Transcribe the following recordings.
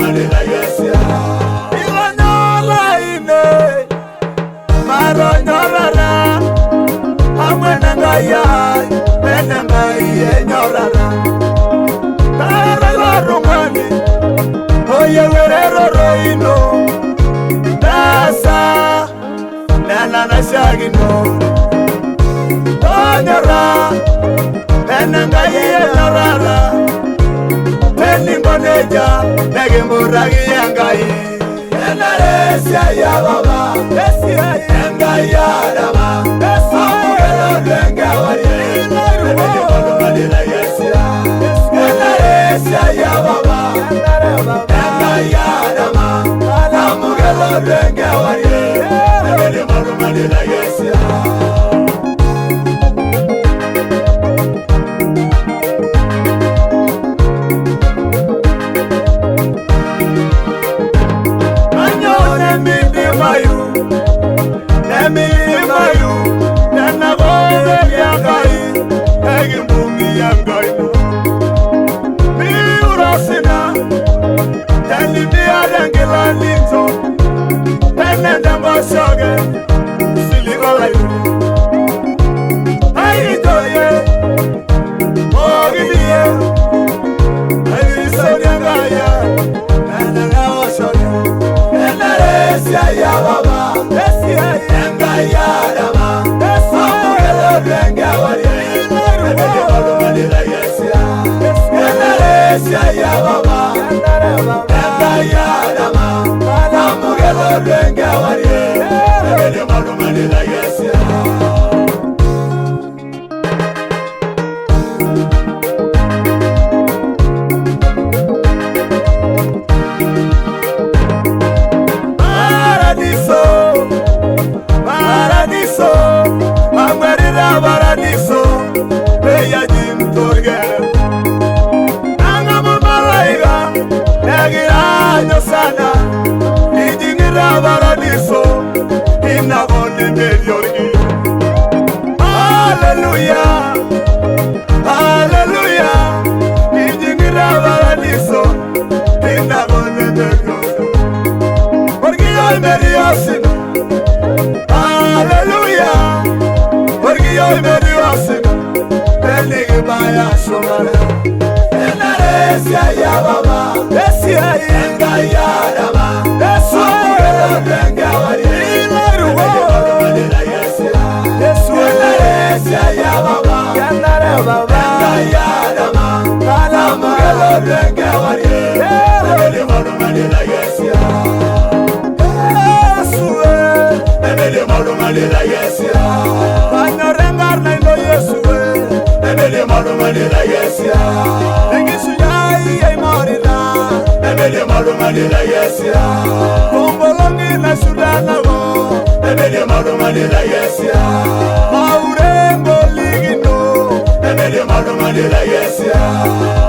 manila yesia. Ilanyola ine maronyorara amwenangaya menangaye nyorara tarararungani oye werero roino dasa nana shagino onyora menangaye nyorara meningoneja negimuragi yangaye enaresia ya baba esia yangaya daba esogelo lenga wari manila yesia enaresia ya baba yangaya daba amugelo lenga wari manila yesia. Mayu, nana boye yangai, egi mumi yangai. Mi urasina, tani biya dangila linzo, tene dambo shoge, siligola yuri. Ayi doye, ogi diye, ayi sonyangaya, nana gawa shoge, nana resia ya baba, resia yangaya dama, amugelo lenga wari, manila yesia, nana resia ya baba, yangaya dama, amugelo lenga wari, manila yesia. Paradiso, bella Jim Torger. Nangamo malaiga, negira sana. Ijingira paradiso, inagone mediorgi. Hallelujah, hallelujah. Ijingira paradiso, inagone mediorgi. Porque hoy me dio sin. Hallelujah. Hoy me dio así, el baya shomara. Enaresia ya baba, esia yangaya dama, esogelo lenga wari. Manila yesia, enaresia ya baba, yangaya dama, amugelo lenga wari. Manila yesia, manila yesia. Manila yesia, engisu yai ay morila. Manila yesia, bombolongi na sudana go. Manila yesia, maurengo ligino. Manila yesia,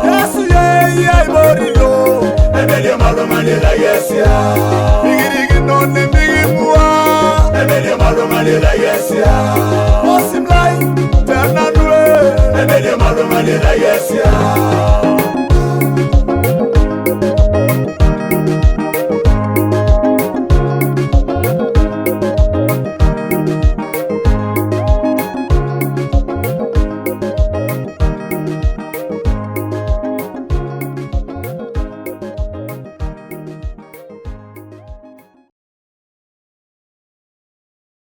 yasu yai ay morilo. Manila yesia, bigirigino ne bigimwa. Manila yesia, osimlai ternanue. Manila